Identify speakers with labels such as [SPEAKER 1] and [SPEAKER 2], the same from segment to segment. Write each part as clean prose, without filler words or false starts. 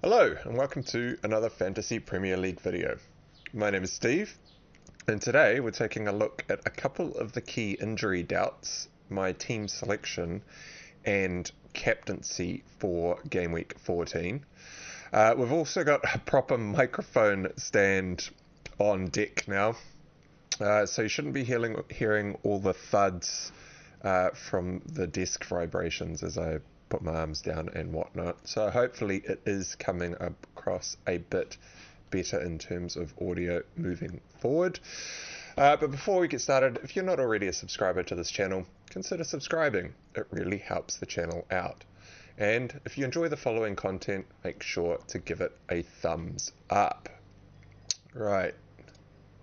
[SPEAKER 1] Hello and welcome to another Fantasy Premier League video. My name is Steve and today we're taking a look at a couple of the key injury doubts, my team selection and captaincy for game week 14. We've also got a proper microphone stand on deck now, so you shouldn't be hearing all the thuds from the desk vibrations as I put my arms down and whatnot. So hopefully it is coming across a bit better in terms of audio moving forward. But before we get started, if you're not already a subscriber to this channel, consider subscribing. It really helps the channel out. And if you enjoy the following content, make sure to give it a thumbs up. Right.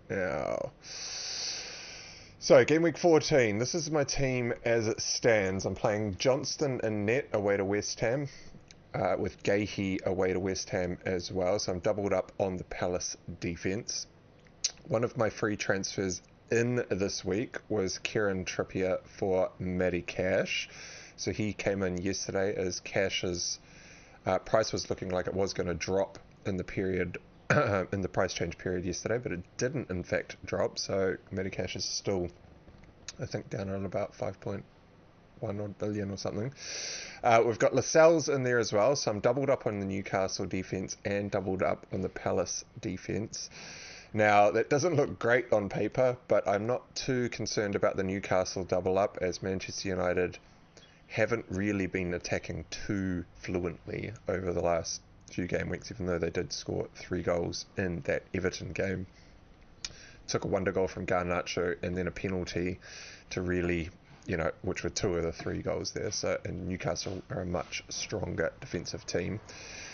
[SPEAKER 1] Now, so game week 14, this is my team as it stands. I'm playing Johnston in net away to West Ham, with Gahey away to West Ham as well, so I'm doubled up on the Palace defence. One of my free transfers in this week was Kieran Trippier for Matty Cash. So he came in yesterday as Cash's price was looking like it was going to drop in the period in the price change period yesterday, but it didn't in fact drop, so Matty Cash is still, I think, down on about 5.1 billion or something. We've got Lascelles in there as well, so I'm doubled up on the Newcastle defence and doubled up on the Palace defence. Now, that doesn't look great on paper, but I'm not too concerned about the Newcastle double up, as Manchester United haven't really been attacking too fluently over the last few game weeks, even though they did score 3 goals in that Everton game. Took a wonder goal from Garnacho and then a penalty to really, which were 2 of the 3 goals there. So, and Newcastle are a much stronger defensive team.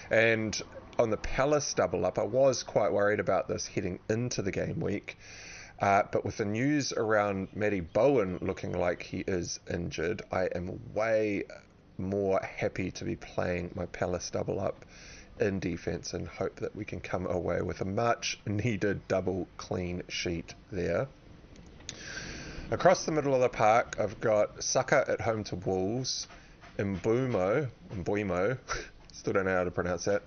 [SPEAKER 1] And on the Palace double up, I was quite worried about this heading into the game week. But with the news around Matty Bowen looking like he is injured, I am way more happy to be playing my Palace double up in defence and hope that we can come away with a much needed double clean sheet there. Across the middle of the park, I've got Saka at home to Wolves, Mbuimo, still don't know how to pronounce that,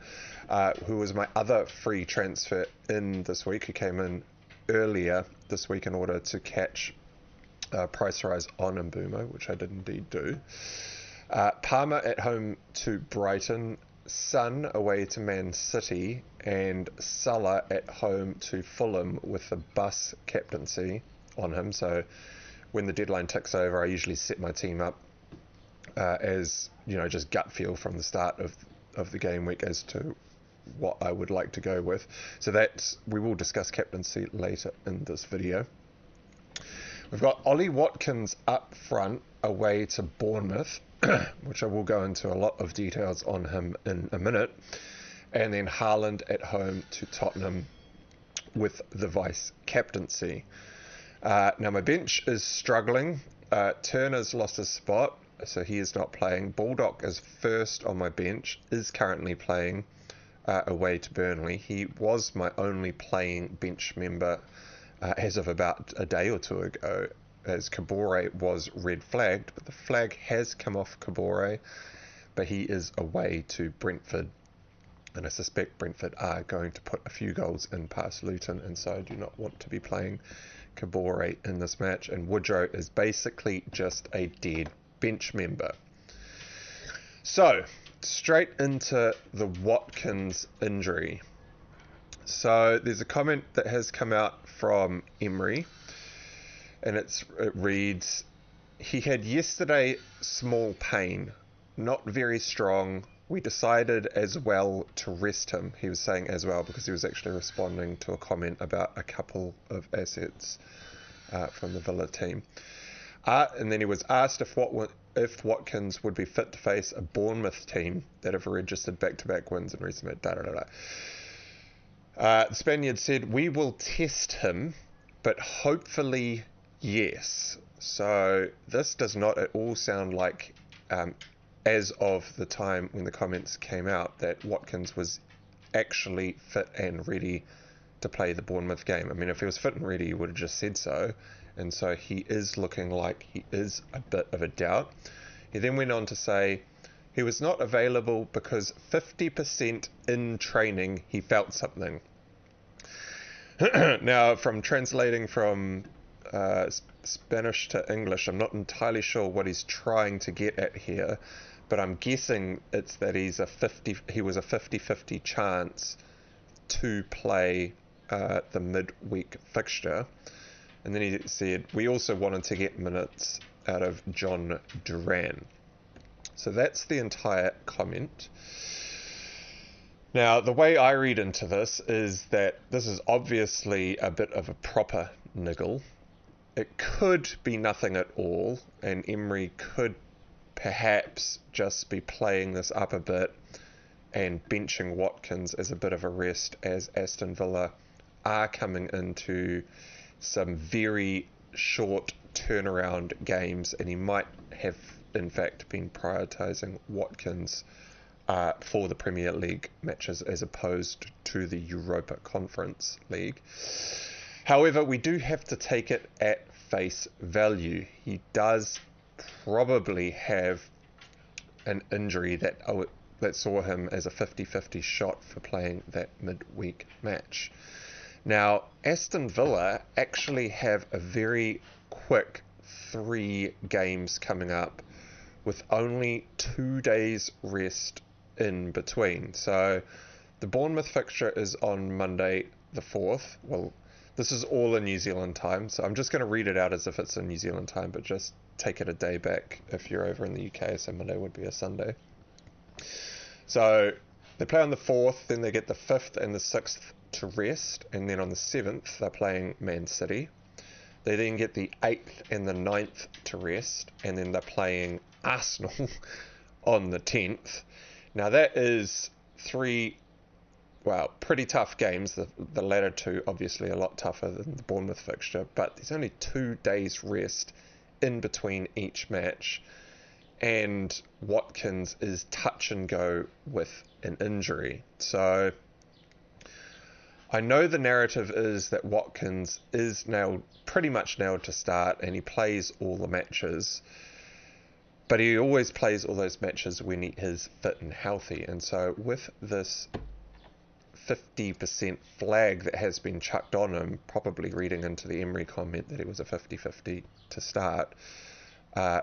[SPEAKER 1] who was my other free transfer in this week, who came in earlier this week in order to catch price rise on Mbuimo, which I did indeed do. Palmer at home to Brighton, Son away to Man City, and Salah at home to Fulham with the bus captaincy on him. So when the deadline ticks over, I usually set my team up as, just gut feel from the start of the game week as to what I would like to go with. So we will discuss captaincy later in this video. We've got Ollie Watkins up front away to Bournemouth, which I will go into a lot of details on him in a minute. And then Haaland at home to Tottenham with the vice captaincy. Now my bench is struggling. Turner's lost his spot, so he is not playing. Baldock is first on my bench, is currently playing away to Burnley. He was my only playing bench member as of about a day or two ago, as Kabore was red flagged, but the flag has come off Kabore, but he is away to Brentford, and I suspect Brentford are going to put a few goals in past Luton, and so I do not want to be playing Kabore in this match, and Woodrow is basically just a dead bench member. So, straight into the Watkins injury. So there's a comment that has come out from Emery, and it reads, he had yesterday small pain, not very strong. We decided as well to rest him. He was saying as well because he was actually responding to a comment about a couple of assets from the Villa team. And then he was asked if Watkins would be fit to face a Bournemouth team that have registered back-to-back wins in recent matches. The Spaniard said, we will test him, but hopefully yes. So this does not at all sound like, as of the time when the comments came out, that Watkins was actually fit and ready to play the Bournemouth game. I mean, if he was fit and ready, he would have just said so. And so he is looking like he is a bit of a doubt. He then went on to say He was not available because 50% in training he felt something. Now, from translating from Spanish to English, I'm not entirely sure what he's trying to get at here, but I'm guessing it's that he was a 50-50 chance to play the midweek fixture. And then he said, we also wanted to get minutes out of John Duran. So that's the entire comment. Now, the way I read into this is that this is obviously a bit of a proper niggle. It could be nothing at all, and Emery could perhaps just be playing this up a bit and benching Watkins as a bit of a rest, as Aston Villa are coming into some very short turnaround games, and he might have in fact been prioritising Watkins for the Premier League matches as opposed to the Europa Conference League. However, we do have to take it at face value. He does probably have an injury that saw him as a 50-50 shot for playing that midweek match. Now, Aston Villa actually have a very quick 3 games coming up with only 2 days rest in between. So the Bournemouth fixture is on Monday the 4th. Well, this is all in New Zealand time, so I'm just going to read it out as if it's in New Zealand time, but just take it a day back if you're over in the UK, so Monday would be a Sunday. So they play on the 4th, then they get the 5th and the 6th to rest, and then on the 7th they're playing Man City. They then get the 8th and the 9th to rest, and then they're playing Arsenal on the 10th. Now that is 3, pretty tough games. The latter 2 obviously a lot tougher than the Bournemouth fixture, but there's only 2 days rest in between each match, and Watkins is touch and go with an injury. So I know the narrative is that Watkins is now pretty much nailed to start and he plays all the matches, but he always plays all those matches when he is fit and healthy. And so with this 50% flag that has been chucked on him, probably reading into the Emery comment that it was a 50-50 to start,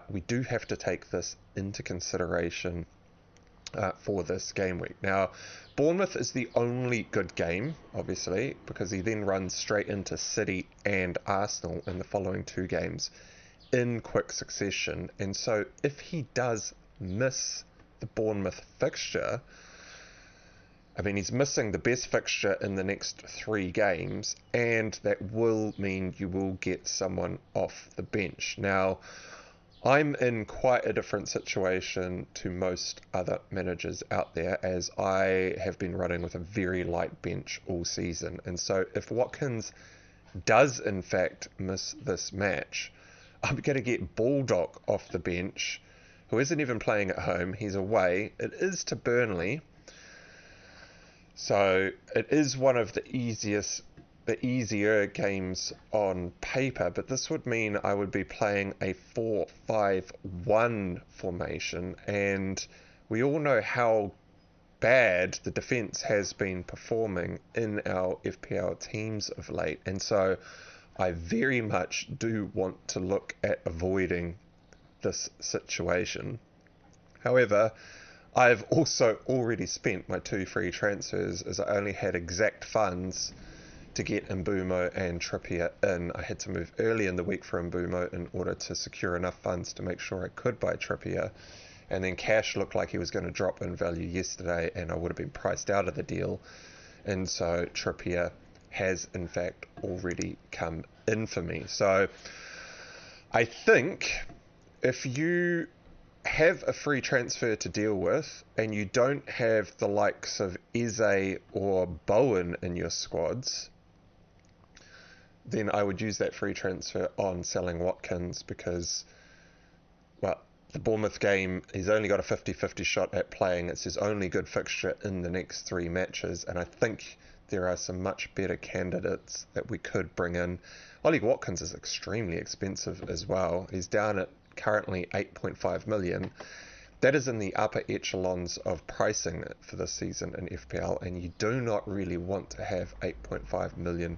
[SPEAKER 1] we do have to take this into consideration for this game week. Now, Bournemouth is the only good game, obviously, because he then runs straight into City and Arsenal in the following 2 games in quick succession. And so if he does miss the Bournemouth fixture, I mean, he's missing the best fixture in the next 3 games, and that will mean you will get someone off the bench. Now, I'm in quite a different situation to most other managers out there, as I have been running with a very light bench all season. And so if Watkins does in fact miss this match, I'm going to get Baldock off the bench, who isn't even playing at home. He's away. It is to Burnley. So it is one of the easier games on paper, but this would mean I would be playing a 4-5-1 formation, and we all know how bad the defence has been performing in our FPL teams of late, and so I very much do want to look at avoiding this situation. However, I've also already spent my 2 free transfers, as I only had exact funds to get Mbumo and Trippier in. I had to move early in the week for Mbumo in order to secure enough funds to make sure I could buy Trippier. And then cash looked like he was going to drop in value yesterday, and I would have been priced out of the deal. And so Trippier has in fact already come in for me. So I think if you have a free transfer to deal with and you don't have the likes of Eze or Bowen in your squads, then I would use that free transfer on selling Watkins, because, well, the Bournemouth game, he's only got a 50-50 shot at playing. It's his only good fixture in the next 3 matches, and I think there are some much better candidates that we could bring in. Ollie Watkins is extremely expensive as well. He's down at currently 8.5 million, that is in the upper echelons of pricing for this season in FPL, and you do not really want to have £8.5 million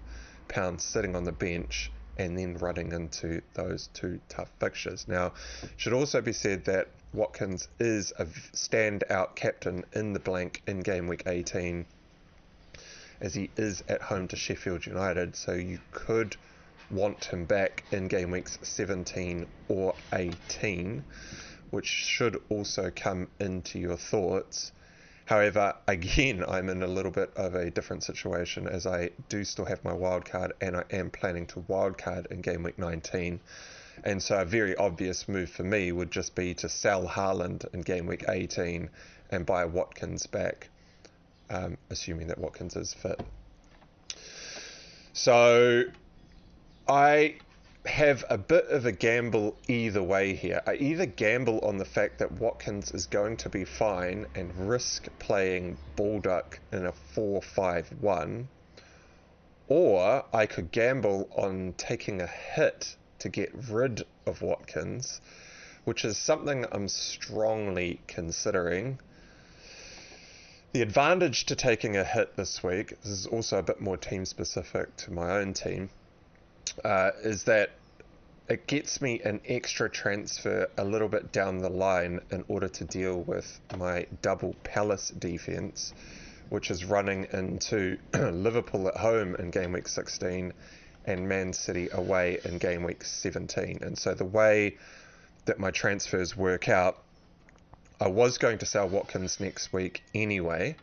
[SPEAKER 1] sitting on the bench and then running into those two tough fixtures. Now, it should also be said that Watkins is a standout captain in the blank in game week 18, as he is at home to Sheffield United, so you could want him back in game weeks 17 or 18, which should also come into your thoughts. However, again, I'm in a little bit of a different situation, as I do still have my wildcard, and I am planning to wildcard in game week 19. And so a very obvious move for me would just be to sell Haaland in game week 18 and buy Watkins back, assuming that Watkins is fit. So I have a bit of a gamble either way here. I either gamble on the fact that Watkins is going to be fine and risk playing Baldock in a 4-5-1, or I could gamble on taking a hit to get rid of Watkins, which is something I'm strongly considering. The advantage to taking a hit this week, this is also a bit more team specific to my own team, is that it gets me an extra transfer a little bit down the line in order to deal with my double Palace defence, which is running into Liverpool at home in game week 16 and Man City away in game week 17. And so the way that my transfers work out, I was going to sell Watkins next week anyway,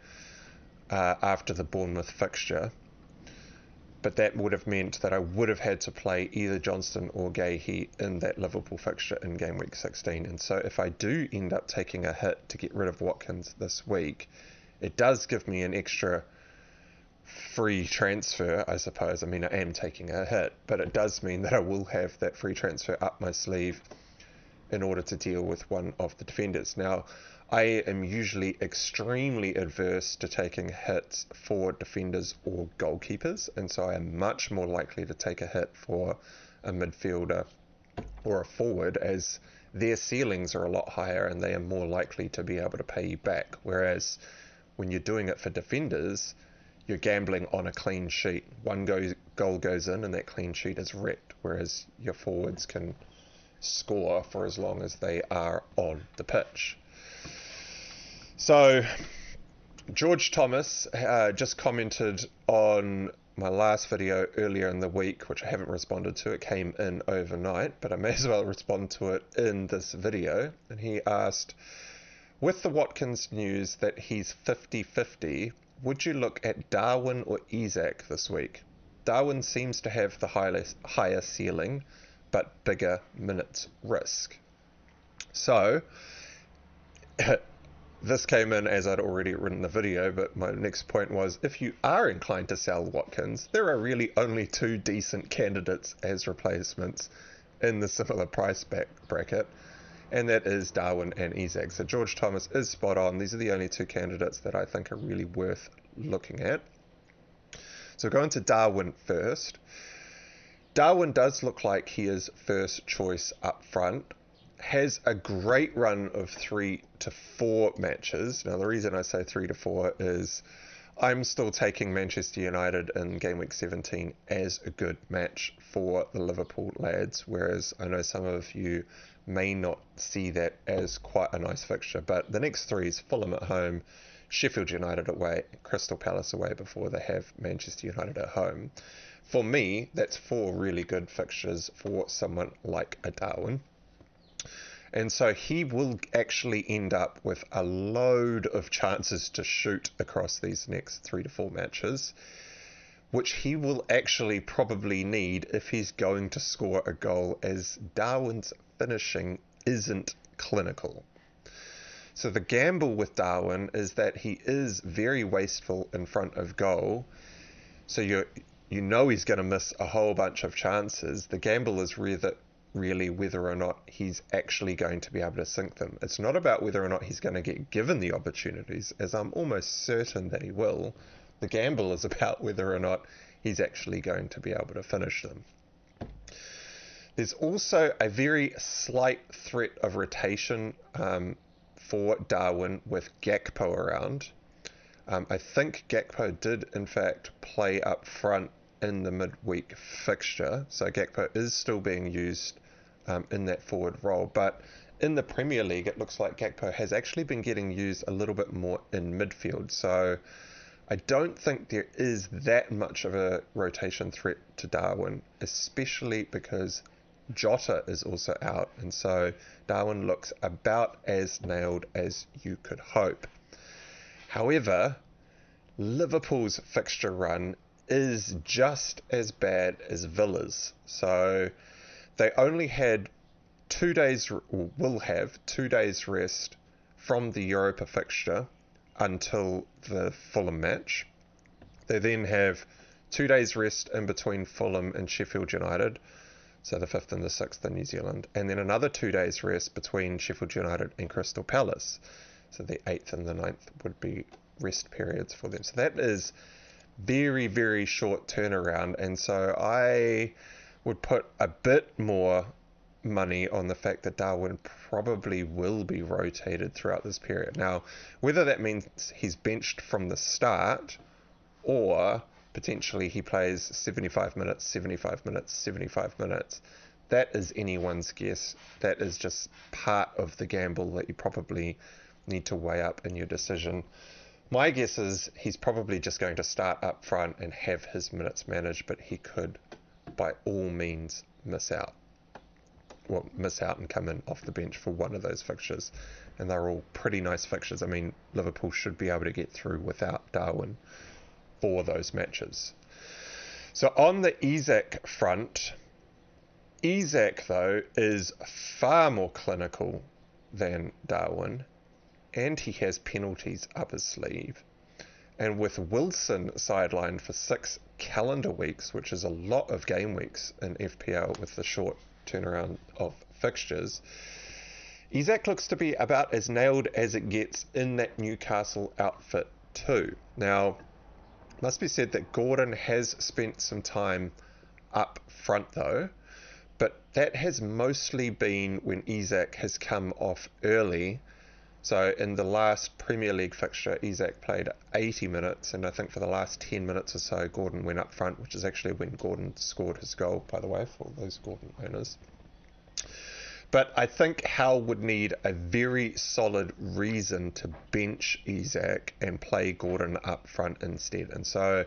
[SPEAKER 1] after the Bournemouth fixture, but that would have meant that I would have had to play either Johnston or Gahey in that Liverpool fixture in game week 16. And so if I do end up taking a hit to get rid of Watkins this week, it does give me an extra free transfer, I suppose. I mean, I am taking a hit, but it does mean that I will have that free transfer up my sleeve in order to deal with one of the defenders. Now, I am usually extremely adverse to taking hits for defenders or goalkeepers, and so I am much more likely to take a hit for a midfielder or a forward, as their ceilings are a lot higher and they are more likely to be able to pay you back. Whereas when you're doing it for defenders, you're gambling on a clean sheet. One goal goes in and that clean sheet is wrecked, whereas your forwards can score for as long as they are on the pitch. So George Thomas just commented on my last video earlier in the week, which I haven't responded to. It came in overnight, but I may as well respond to it in this video. And he asked, with the Watkins news that he's 50-50, would you look at Darwin or Isak this week? Darwin seems to have the higher ceiling, but bigger minutes risk. So this came in as I'd already written the video, but my next point was, if you are inclined to sell Watkins, there are really only two decent candidates as replacements in the similar price bracket, and that is Darwin and Isak. So George Thomas is spot on. These are the only two candidates that I think are really worth looking at. So going to Darwin first. Darwin does look like he is first choice up front. Has a great run of 3 to 4 matches. Now, the reason I say 3 to 4 is I'm still taking Manchester United in game week 17 as a good match for the Liverpool lads, whereas I know some of you may not see that as quite a nice fixture. But the next 3 is Fulham at home, Sheffield United away, Crystal Palace away before they have Manchester United at home. For me, that's 4 really good fixtures for someone like a Darwin. And so he will actually end up with a load of chances to shoot across these next 3 to 4 matches, which he will actually probably need if he's going to score a goal, as Darwin's finishing isn't clinical. So the gamble with Darwin is that he is very wasteful in front of goal. So you know he's going to miss a whole bunch of chances. The gamble is really whether or not he's actually going to be able to sink them. It's not about whether or not he's going to get given the opportunities, as I'm almost certain that he will. The gamble is about whether or not he's actually going to be able to finish them. There's also a very slight threat of rotation for Darwin with Gakpo around. I think Gakpo did in fact play up front in the midweek fixture, so Gakpo is still being used in that forward role, but in the Premier League it looks like Gakpo has actually been getting used a little bit more in midfield, so I don't think there is that much of a rotation threat to Darwin, especially because Jota is also out, and so Darwin looks about as nailed as you could hope. However, Liverpool's fixture run is just as bad as Villa's. So they only had 2 days, or will have 2 days rest from the Europa fixture until the Fulham match. They then have 2 days rest in between Fulham and Sheffield United, so the 5th and the 6th in New Zealand, and then another 2 days rest between Sheffield United and Crystal Palace, so the 8th and the 9th would be rest periods for them. So that is very, very short turnaround, and so I would put a bit more money on the fact that Darwin probably will be rotated throughout this period. Now, whether that means he's benched from the start or potentially he plays 75 minutes, 75 minutes, 75 minutes, that is anyone's guess. That is just part of the gamble that you probably need to weigh up in your decision. My guess is he's probably just going to start up front and have his minutes managed, but he could by all means miss out and come in off the bench for one of those fixtures, and they're all pretty nice fixtures. I mean, Liverpool should be able to get through without Darwin for those matches. So on the Isak front, Isak though is far more clinical than Darwin, and he has penalties up his sleeve, and with Wilson sidelined for 6 calendar weeks, which is a lot of game weeks in FPL with the short turnaround of fixtures, Isak looks to be about as nailed as it gets in that Newcastle outfit too. Now, must be said that Gordon has spent some time up front though, but that has mostly been when Isak has come off early. So in the last Premier League fixture, Isak played 80 minutes, and I think for the last 10 minutes or so, Gordon went up front, which is actually when Gordon scored his goal, by the way, for those Gordon owners. But I think Hal would need a very solid reason to bench Isak and play Gordon up front instead. And so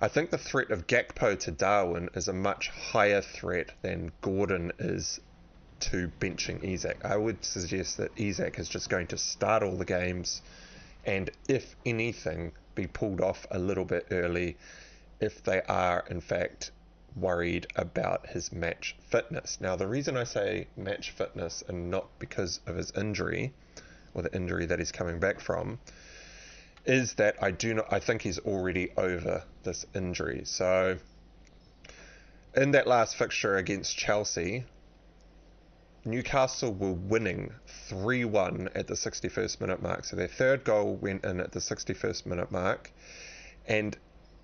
[SPEAKER 1] I think the threat of Gakpo to Darwin is a much higher threat than Gordon is to benching Isak. I would suggest that Isak is just going to start all the games and, if anything, be pulled off a little bit early if they are in fact worried about his match fitness. Now, the reason I say match fitness and not because of his injury or the injury that he's coming back from is that I think he's already over this injury. So in that last fixture against Chelsea, Newcastle were winning 3-1 at the 61st minute mark. So their third goal went in at the 61st minute mark. And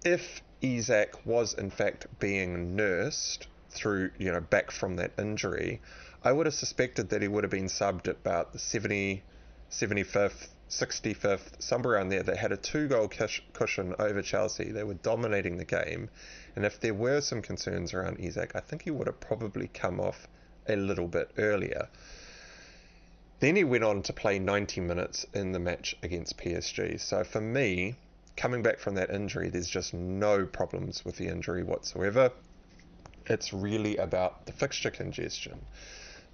[SPEAKER 1] if Isak was in fact being nursed through, back from that injury, I would have suspected that he would have been subbed at about the 75th, 65th, somewhere around there. They had a 2-goal cushion over Chelsea. They were dominating the game. And if there were some concerns around Isak, I think he would have probably come off a little bit earlier. Then he went on to play 90 minutes in the match against PSG. So for me, coming back from that injury, there's just no problems with the injury whatsoever. It's really about the fixture congestion.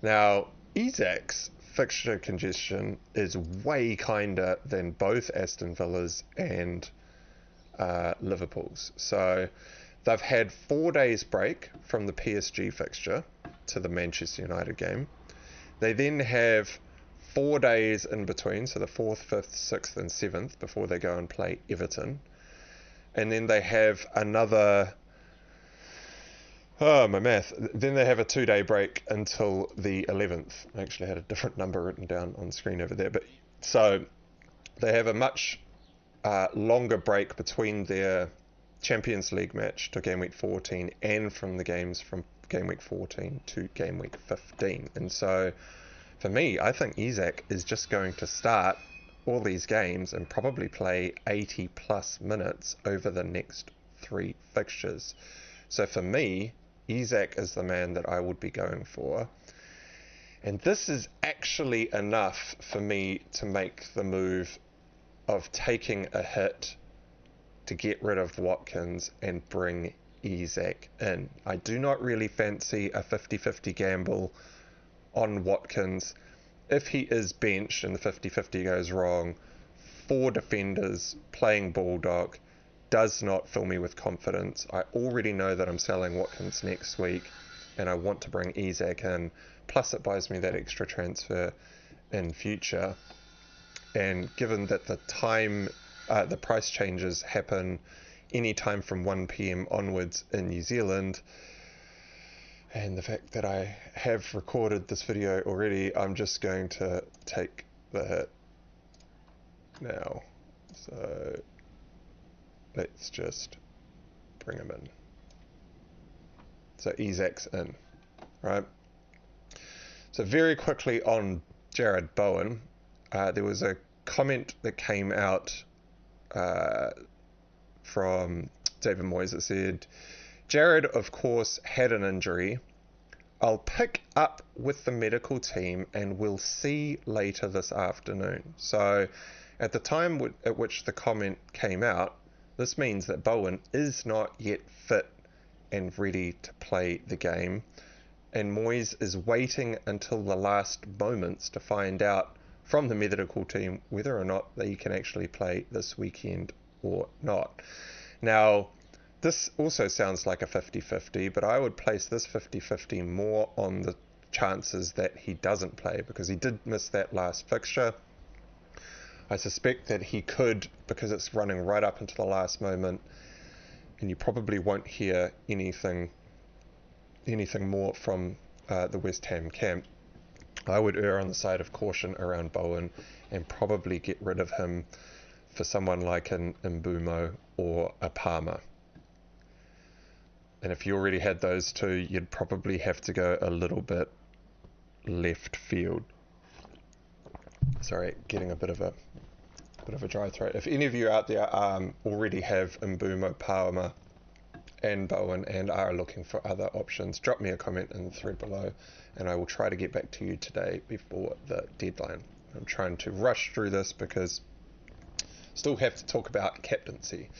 [SPEAKER 1] Now, Isak's fixture congestion is way kinder than both Aston Villa's and Liverpool's. So they've had 4 days break from the PSG fixture to the Manchester United game. They then have 4 days in between, so the 4th, 5th, 6th and 7th, before they go and play Everton. And then they have another, then they have a 2-day break until the 11th. I actually had a different number written down on screen over there. But so they have a much longer break between their Champions League match to game week 14 and from the games from game week 14 to game week 15. And so for me, I think Isak is just going to start all these games and probably play 80 plus minutes over the next 3 fixtures. So for me, Isak is the man that I would be going for. And this is actually enough for me to make the move of taking a hit to get rid of Watkins and bring Isak in. I do not really fancy a 50-50 gamble on Watkins. If he is benched and the 50-50 goes wrong, 4 defenders playing Bulldog does not fill me with confidence. I already know that I'm selling Watkins next week and I want to bring Isak in. Plus it buys me that extra transfer in future. And given that the price changes happen any time from 1 PM onwards in New Zealand, and the fact that I have recorded this video already, I'm just going to take the hit now. So let's just bring him in. So Isak's in, right? So very quickly on Jared Bowen, there was a comment that came out from David Moyes that said, Jared, of course, had an injury. I'll pick up with the medical team and we'll see later this afternoon. So at the time at which the comment came out, this means that Bowen is not yet fit and ready to play the game. And Moyes is waiting until the last moments to find out from the medical team whether or not they can actually play this weekend or not. Now, this also sounds like a 50-50, but I would place this 50-50 more on the chances that he doesn't play, because he did miss that last fixture. I suspect that he could, because it's running right up into the last moment, and you probably won't hear anything more from the West Ham camp. I would err on the side of caution around Bowen and probably get rid of him for someone like an Mbumo or a Palmer. And if you already had those two, you'd probably have to go a little bit left field. Sorry, getting a bit of a dry throat. If any of you out there already have Mbumo, Palmer and Bowen and are looking for other options, drop me a comment in the thread below and I will try to get back to you today before the deadline. I'm trying to rush through this because still have to talk about captaincy.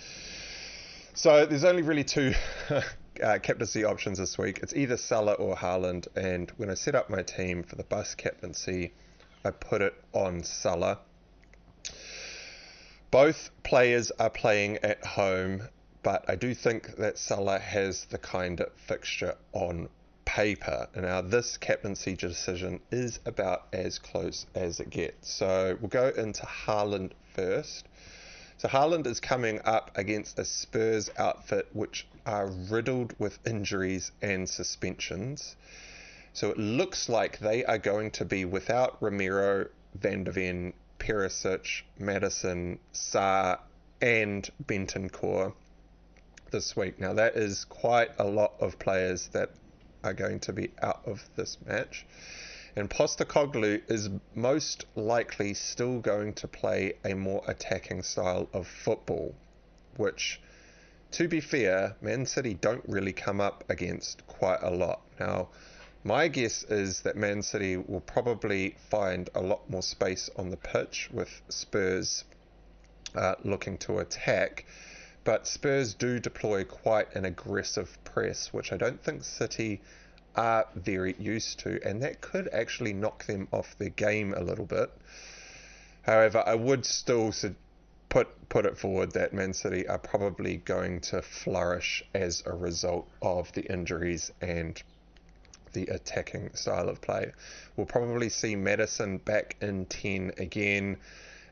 [SPEAKER 1] So there's only really 2 captaincy options this week. It's either Salah or Haaland, and when I set up my team for the bus captaincy, I put it on Salah. Both players are playing at home, but I do think that Salah has the kind of fixture on paper. Now this captaincy decision is about as close as it gets. So we'll go into Haaland first. So Haaland is coming up against a Spurs outfit which are riddled with injuries and suspensions. So it looks like they are going to be without Ramiro, Van de Ven, Perisic, Maddison, Sarr and Bentancur this week. Now that is quite a lot of players that are going to be out of this match. And Postecoglou is most likely still going to play a more attacking style of football, which, to be fair, Man City don't really come up against quite a lot. Now, my guess is that Man City will probably find a lot more space on the pitch with Spurs looking to attack, but Spurs do deploy quite an aggressive press, which I don't think City are very used to, and that could actually knock them off their game a little bit. However, I would still put it forward that Man City are probably going to flourish as a result of the injuries and the attacking style of play. We'll probably see Maddison back in 10 again,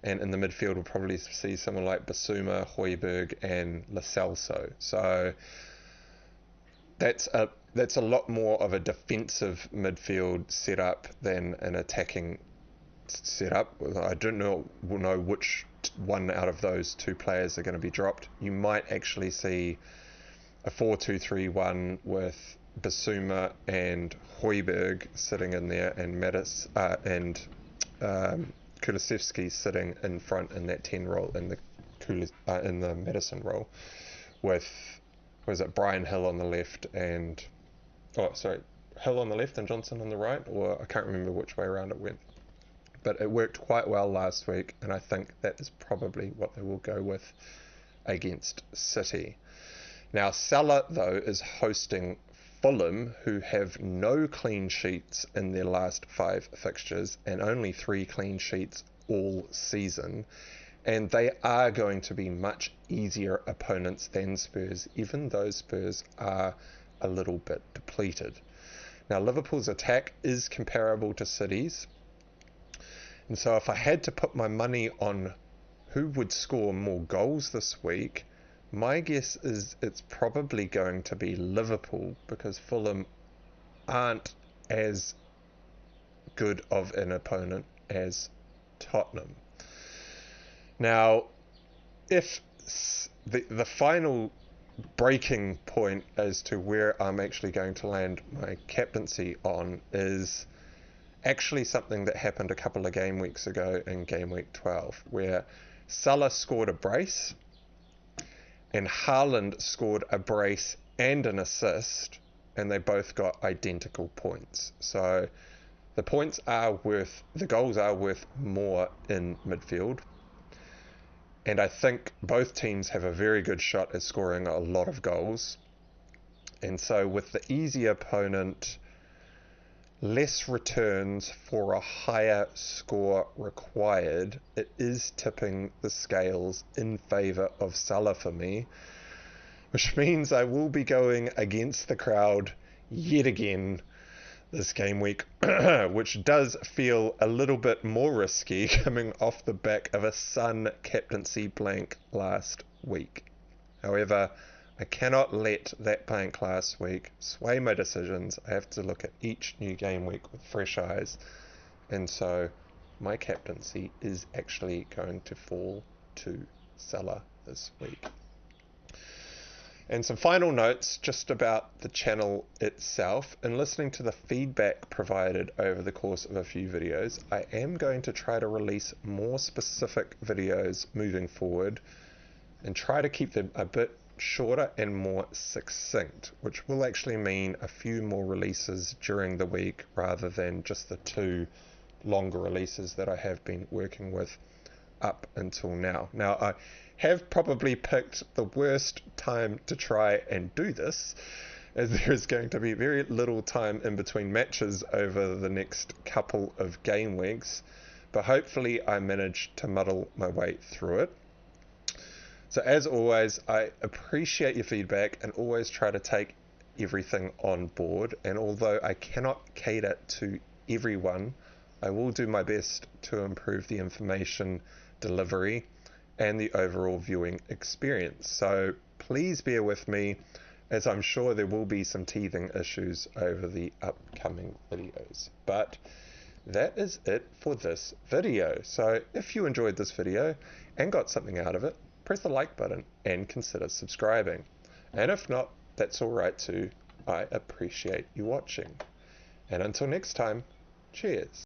[SPEAKER 1] and in the midfield we'll probably see someone like Basuma, Højbjerg and Lo Celso. So that's a lot more of a defensive midfield setup than an attacking setup. I don't know which one out of those 2 players are going to be dropped. You might actually see a 4-2-3-1 with Basuma and Højbjerg sitting in there, and Kulusevski sitting in front in that 10 role in the Madison role, with Brian Hill on the left and Hill on the left and Johnson on the right, or I can't remember which way around it went. But it worked quite well last week, and I think that is probably what they will go with against City. Now, Salah, though, is hosting Fulham, who have no clean sheets in their last 5 fixtures and only 3 clean sheets all season. And they are going to be much easier opponents than Spurs, even though Spurs are a little bit depleted. Now, Liverpool's attack is comparable to City's. And so if I had to put my money on who would score more goals this week, my guess is it's probably going to be Liverpool, because Fulham aren't as good of an opponent as Tottenham. Now, if the final breaking point as to where I'm actually going to land my captaincy on is actually something that happened a couple of game weeks ago in game week 12, where Salah scored a brace and Haaland scored a brace and an assist, and they both got identical points. So the goals are worth more in midfield, and I think both teams have a very good shot at scoring a lot of goals. And so with the easier opponent, less returns for a higher score required, it is tipping the scales in favour of Salah for me, which means I will be going against the crowd yet again this game week, which does feel a little bit more risky coming off the back of a Sun captaincy blank last week. However, I cannot let that blank last week sway my decisions. I have to look at each new game week with fresh eyes. And so my captaincy is actually going to fall to Salah this week. And some final notes just about the channel itself. In listening to the feedback provided over the course of a few videos, I am going to try to release more specific videos moving forward and try to keep them a bit shorter and more succinct, which will actually mean a few more releases during the week rather than just the 2 longer releases that I have been working with up until now. Now, I have probably picked the worst time to try and do this, as there is going to be very little time in between matches over the next couple of game weeks, but hopefully I managed to muddle my way through it. So as always, I appreciate your feedback and always try to take everything on board. And although I cannot cater to everyone, I will do my best to improve the information delivery and the overall viewing experience. So please bear with me, as I'm sure there will be some teething issues over the upcoming videos. But that is it for this video. So if you enjoyed this video and got something out of it, press the like button and consider subscribing. And if not, that's alright too. I appreciate you watching. And until next time, cheers.